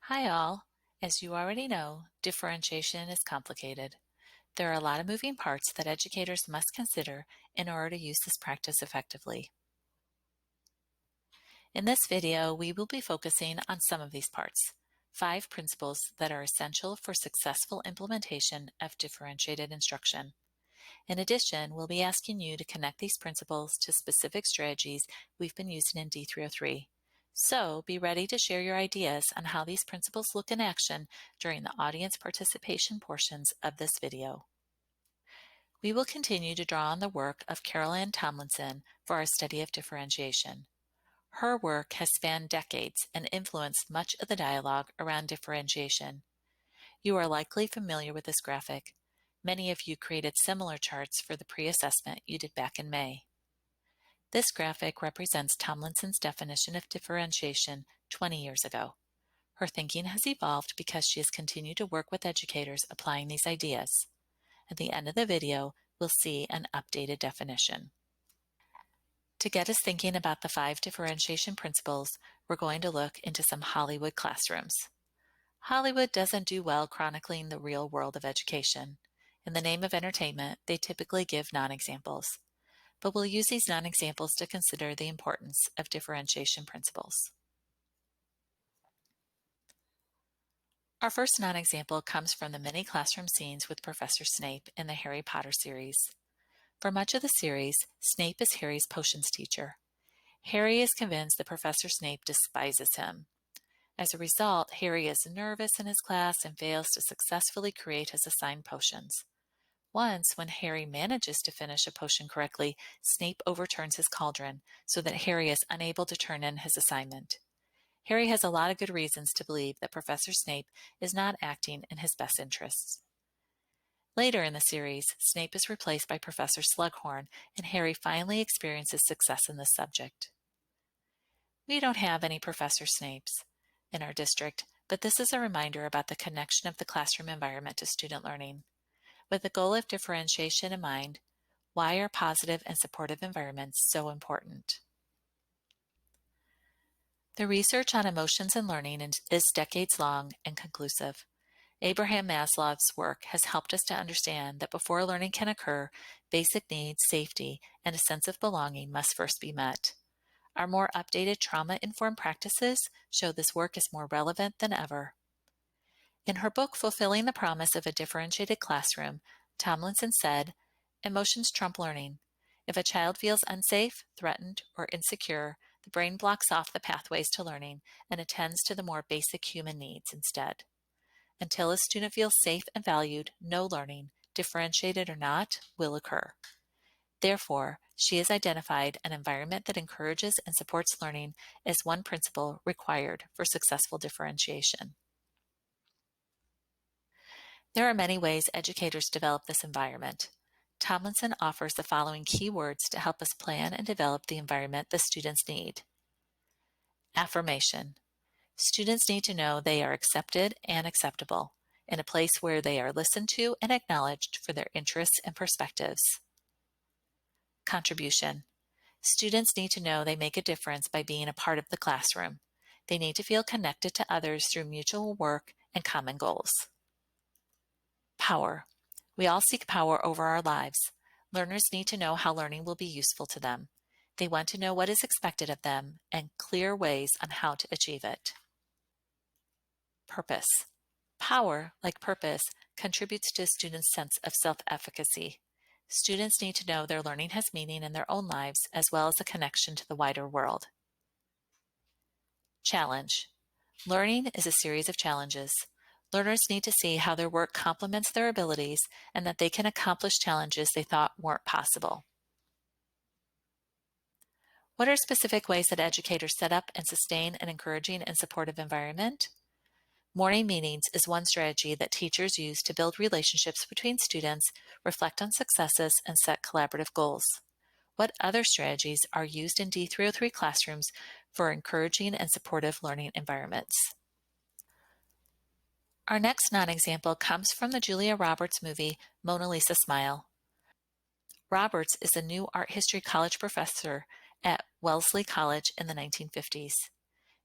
Hi all. As you already know, differentiation is complicated. There are a lot of moving parts that educators must consider in order to use this practice effectively. In this video, we will be focusing on some of these parts, 5 principles that are essential for successful implementation of differentiated instruction. In addition, we'll be asking you to connect these principles to specific strategies we've been using in D303. So be ready to share your ideas on how these principles look in action during the audience participation portions of this video. We will continue to draw on the work of Carol Ann Tomlinson for our study of differentiation. Her work has spanned decades and influenced much of the dialogue around differentiation. You are likely familiar with this graphic. Many of you created similar charts for the pre-assessment you did back in May. This graphic represents Tomlinson's definition of differentiation 20 years ago. Her thinking has evolved because she has continued to work with educators applying these ideas. At the end of the video, we'll see an updated definition. To get us thinking about the 5 differentiation principles, we're going to look into some Hollywood classrooms. Hollywood doesn't do well chronicling the real world of education. In the name of entertainment, they typically give non-examples. But we'll use these non-examples to consider the importance of differentiation principles. Our first non-example comes from the many classroom scenes with Professor Snape in the Harry Potter series. For much of the series, Snape is Harry's potions teacher. Harry is convinced that Professor Snape despises him. As a result, Harry is nervous in his class and fails to successfully create his assigned potions. Once, when Harry manages to finish a potion correctly, Snape overturns his cauldron so that Harry is unable to turn in his assignment. Harry has a lot of good reasons to believe that Professor Snape is not acting in his best interests. Later in the series, Snape is replaced by Professor Slughorn, and Harry finally experiences success in this subject. We don't have any Professor Snapes in our district, but this is a reminder about the connection of the classroom environment to student learning. With the goal of differentiation in mind, why are positive and supportive environments so important? The research on emotions and learning is decades long and conclusive. Abraham Maslow's work has helped us to understand that before learning can occur, basic needs, safety, and a sense of belonging must first be met. Our more updated trauma-informed practices show this work is more relevant than ever. In her book, Fulfilling the Promise of a Differentiated Classroom, Tomlinson said, "Emotions trump learning. If a child feels unsafe, threatened, or insecure, the brain blocks off the pathways to learning and attends to the more basic human needs instead. Until a student feels safe and valued, no learning, differentiated or not, will occur." Therefore, she has identified an environment that encourages and supports learning as one principle required for successful differentiation. There are many ways educators develop this environment. Tomlinson offers the following key words to help us plan and develop the environment the students need. Affirmation. Students need to know they are accepted and acceptable, in a place where they are listened to and acknowledged for their interests and perspectives. Contribution. Students need to know they make a difference by being a part of the classroom. They need to feel connected to others through mutual work and common goals. Power. We all seek power over our lives. Learners need to know how learning will be useful to them. They want to know what is expected of them and clear ways on how to achieve it. Purpose. Power, like purpose, contributes to a student's sense of self-efficacy. Students need to know their learning has meaning in their own lives as well as a connection to the wider world. Challenge. Learning is a series of challenges. Learners need to see how their work complements their abilities and that they can accomplish challenges they thought weren't possible. What are specific ways that educators set up and sustain an encouraging and supportive environment? Morning meetings is one strategy that teachers use to build relationships between students, reflect on successes, and set collaborative goals. What other strategies are used in D303 classrooms for encouraging and supportive learning environments? Our next non-example comes from the Julia Roberts movie, Mona Lisa Smile. Roberts is a new art history college professor at Wellesley College in the 1950s.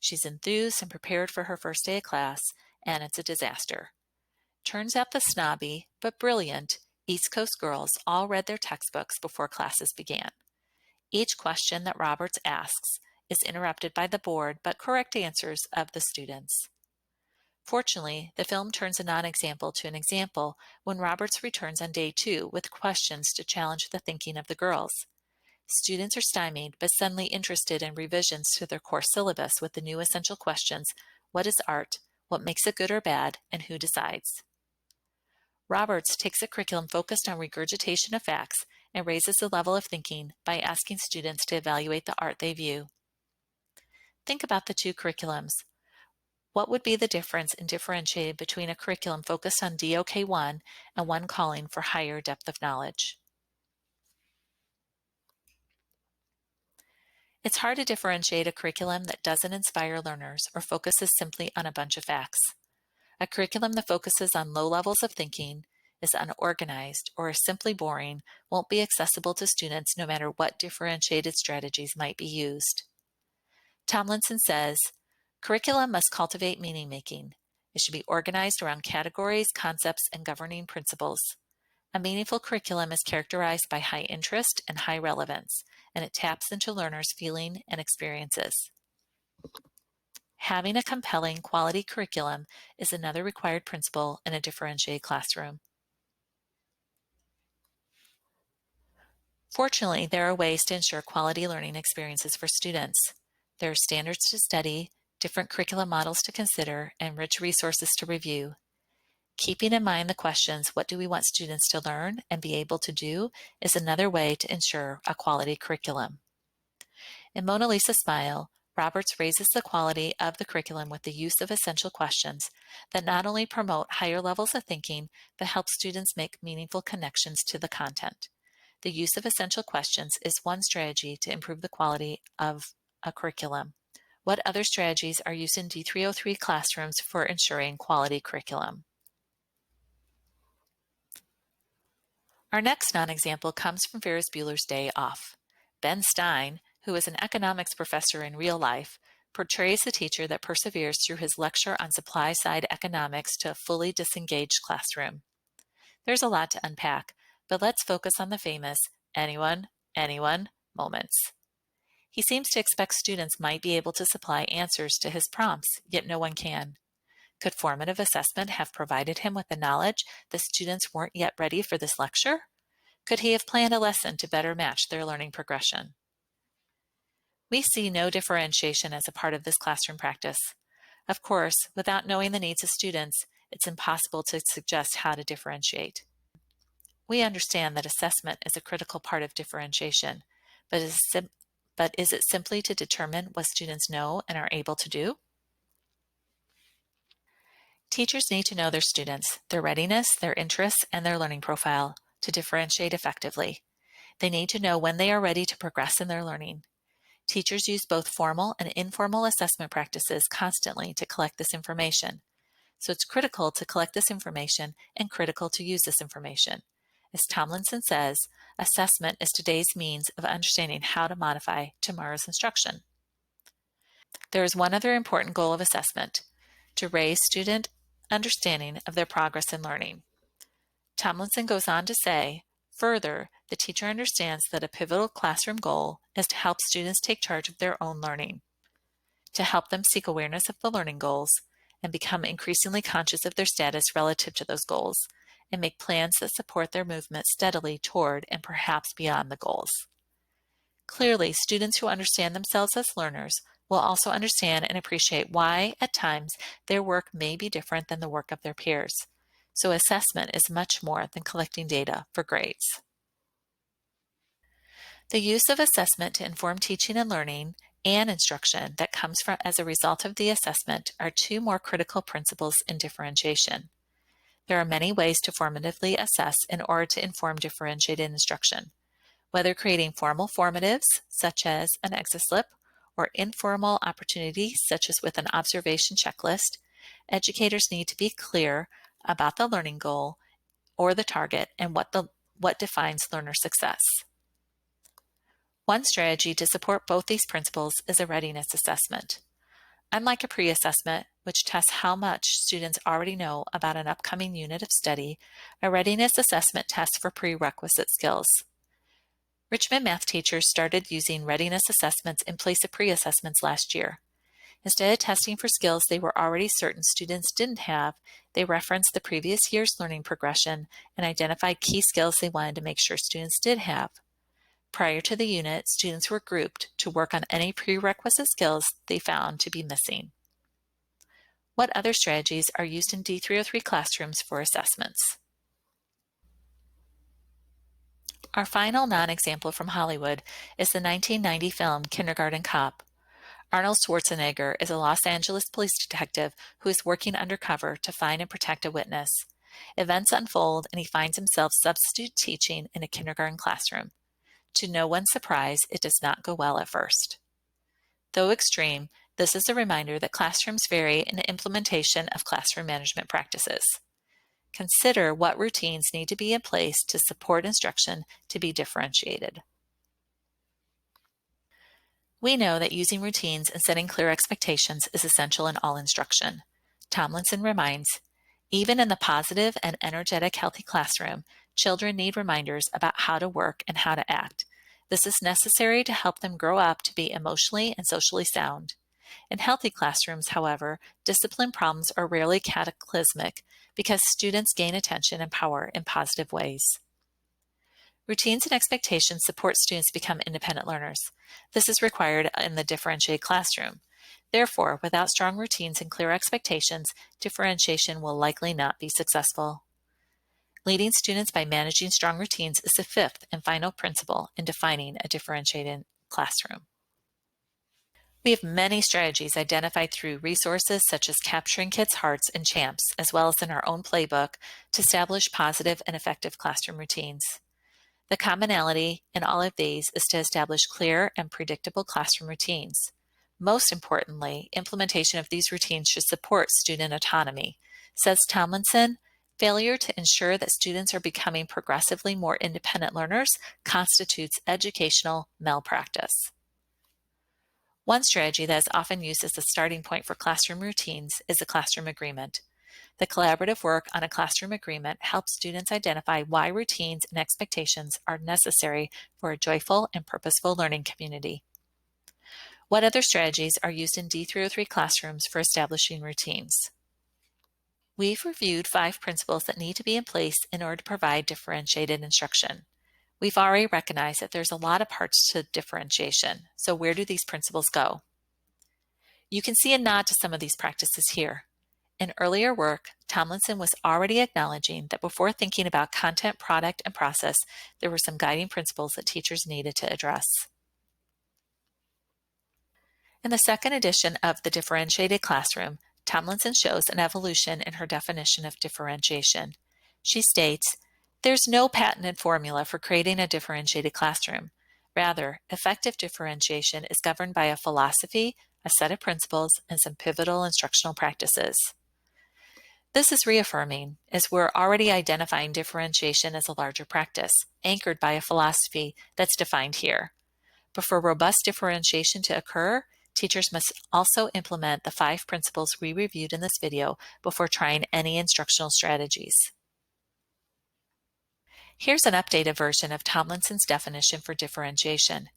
She's enthused and prepared for her first day of class, and it's a disaster. Turns out the snobby, but brilliant, East Coast girls all read their textbooks before classes began. Each question that Roberts asks is interrupted by the bored but correct answers of the students. Fortunately, the film turns a non-example to an example when Roberts returns on day 2 with questions to challenge the thinking of the girls. Students are stymied but suddenly interested in revisions to their course syllabus with the new essential questions: what is art, what makes it good or bad, and who decides? Roberts takes a curriculum focused on regurgitation of facts and raises the level of thinking by asking students to evaluate the art they view. Think about the two curriculums. What would be the difference in differentiated between a curriculum focused on DOK1 and one calling for higher depth of knowledge? It's hard to differentiate a curriculum that doesn't inspire learners or focuses simply on a bunch of facts. A curriculum that focuses on low levels of thinking, is unorganized, or is simply boring won't be accessible to students no matter what differentiated strategies might be used. Tomlinson says, curriculum must cultivate meaning making. It should be organized around categories, concepts, and governing principles. A meaningful curriculum is characterized by high interest and high relevance, and it taps into learners' feeling and experiences. Having a compelling quality curriculum is another required principle in a differentiated classroom. Fortunately, there are ways to ensure quality learning experiences for students. There are standards to study, different curriculum models to consider, and rich resources to review. Keeping in mind the questions, what do we want students to learn and be able to do, is another way to ensure a quality curriculum. In Mona Lisa Smile, Roberts raises the quality of the curriculum with the use of essential questions that not only promote higher levels of thinking, but help students make meaningful connections to the content. The use of essential questions is one strategy to improve the quality of a curriculum. What other strategies are used in D303 classrooms for ensuring quality curriculum? Our next non-example comes from Ferris Bueller's Day Off. Ben Stein, who is an economics professor in real life, portrays a teacher that perseveres through his lecture on supply-side economics to a fully disengaged classroom. There's a lot to unpack, but let's focus on the famous anyone moments. He seems to expect students might be able to supply answers to his prompts, yet no one can. Could formative assessment have provided him with the knowledge the students weren't yet ready for this lecture? Could he have planned a lesson to better match their learning progression? We see no differentiation as a part of this classroom practice. Of course, without knowing the needs of students, it's impossible to suggest how to differentiate. We understand that assessment is a critical part of differentiation, but is it simply to determine what students know and are able to do? Teachers need to know their students, their readiness, their interests, and their learning profile to differentiate effectively. They need to know when they are ready to progress in their learning. Teachers use both formal and informal assessment practices constantly to collect this information. So it's critical to collect this information and critical to use this information. As Tomlinson says, assessment is today's means of understanding how to modify tomorrow's instruction. There is one other important goal of assessment: to raise student understanding of their progress in learning. Tomlinson goes on to say, further, the teacher understands that a pivotal classroom goal is to help students take charge of their own learning, to help them seek awareness of the learning goals and become increasingly conscious of their status relative to those goals, and make plans that support their movement steadily toward and perhaps beyond the goals. Clearly, students who understand themselves as learners will also understand and appreciate why, at times, their work may be different than the work of their peers. So assessment is much more than collecting data for grades. The use of assessment to inform teaching and learning and instruction that comes from as a result of the assessment are two more critical principles in differentiation. There are many ways to formatively assess in order to inform differentiated instruction. Whether creating formal formatives, such as an exit slip, or informal opportunities, such as with an observation checklist, educators need to be clear about the learning goal or the target and what defines learner success. One strategy to support both these principles is a readiness assessment. Unlike a pre-assessment, which tests how much students already know about an upcoming unit of study, a readiness assessment tests for prerequisite skills. Richmond math teachers started using readiness assessments in place of pre-assessments last year. Instead of testing for skills they were already certain students didn't have, they referenced the previous year's learning progression and identified key skills they wanted to make sure students did have. Prior to the unit, students were grouped to work on any prerequisite skills they found to be missing. What other strategies are used in D303 classrooms for assessments? Our final non-example from Hollywood is the 1990 film Kindergarten Cop. Arnold Schwarzenegger is a Los Angeles police detective who is working undercover to find and protect a witness. Events unfold and he finds himself substitute teaching in a kindergarten classroom. To no one's surprise, it does not go well at first. Though extreme, this is a reminder that classrooms vary in the implementation of classroom management practices. Consider what routines need to be in place to support instruction to be differentiated. We know that using routines and setting clear expectations is essential in all instruction. Tomlinson reminds, even in the positive and energetic healthy classroom, children need reminders about how to work and how to act. This is necessary to help them grow up to be emotionally and socially sound. In healthy classrooms, however, discipline problems are rarely cataclysmic because students gain attention and power in positive ways. Routines and expectations support students to become independent learners. This is required in the differentiated classroom. Therefore, without strong routines and clear expectations, differentiation will likely not be successful. Leading students by managing strong routines is the fifth and final principle in defining a differentiated classroom. We have many strategies identified through resources such as Capturing Kids' Hearts and CHAMPS, as well as in our own playbook, to establish positive and effective classroom routines. The commonality in all of these is to establish clear and predictable classroom routines. Most importantly, implementation of these routines should support student autonomy. Says Tomlinson, failure to ensure that students are becoming progressively more independent learners constitutes educational malpractice. One strategy that is often used as a starting point for classroom routines is a classroom agreement. The collaborative work on a classroom agreement helps students identify why routines and expectations are necessary for a joyful and purposeful learning community. What other strategies are used in D303 classrooms for establishing routines? We've reviewed 5 principles that need to be in place in order to provide differentiated instruction. We've already recognized that there's a lot of parts to differentiation, so where do these principles go? You can see a nod to some of these practices here. In earlier work, Tomlinson was already acknowledging that before thinking about content, product, and process, there were some guiding principles that teachers needed to address. In the second edition of The Differentiated Classroom, Tomlinson shows an evolution in her definition of differentiation. She states, "There's no patented formula for creating a differentiated classroom. Rather, effective differentiation is governed by a philosophy, a set of principles, and some pivotal instructional practices." This is reaffirming, as we're already identifying differentiation as a larger practice, anchored by a philosophy that's defined here. But for robust differentiation to occur, teachers must also implement the 5 principles we reviewed in this video before trying any instructional strategies. Here's an updated version of Tomlinson's definition for differentiation.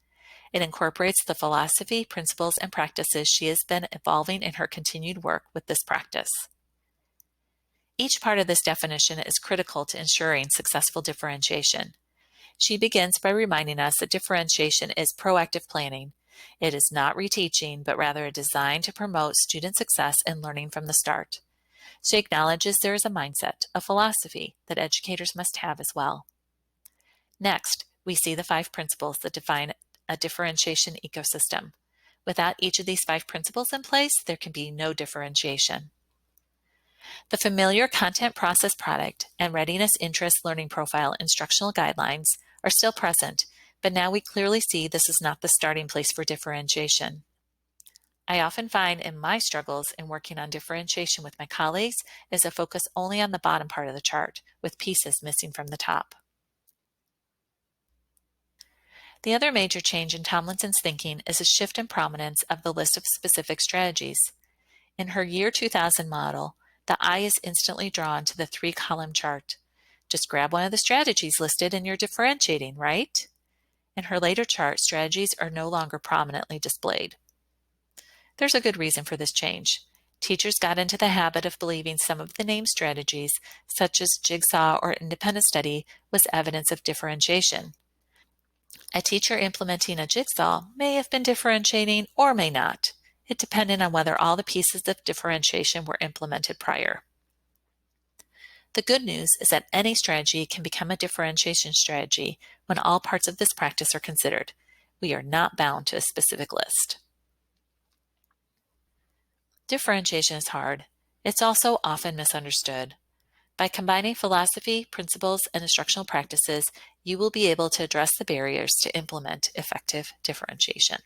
It incorporates the philosophy, principles, and practices she has been evolving in her continued work with this practice. Each part of this definition is critical to ensuring successful differentiation. She begins by reminding us that differentiation is proactive planning. It is not reteaching, but rather a design to promote student success and learning from the start. She acknowledges there is a mindset, a philosophy, that educators must have as well. Next, we see the 5 principles that define a differentiation ecosystem. Without each of these 5 principles in place, there can be no differentiation. The familiar content, process, product, and readiness, interest, learning profile instructional guidelines are still present, but now we clearly see this is not the starting place for differentiation. I often find in my struggles in working on differentiation with my colleagues is a focus only on the bottom part of the chart, with pieces missing from the top. The other major change in Tomlinson's thinking is a shift in prominence of the list of specific strategies. In her year 2000 model, the eye is instantly drawn to the 3-column chart. Just grab one of the strategies listed and you're differentiating, right? In her later chart, strategies are no longer prominently displayed. There's a good reason for this change. Teachers got into the habit of believing some of the named strategies, such as jigsaw or independent study, was evidence of differentiation. A teacher implementing a jigsaw may have been differentiating or may not. It depended on whether all the pieces of differentiation were implemented prior. The good news is that any strategy can become a differentiation strategy when all parts of this practice are considered. We are not bound to a specific list. Differentiation is hard. It's also often misunderstood. By combining philosophy, principles, and instructional practices, you will be able to address the barriers to implement effective differentiation.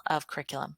Of curriculum.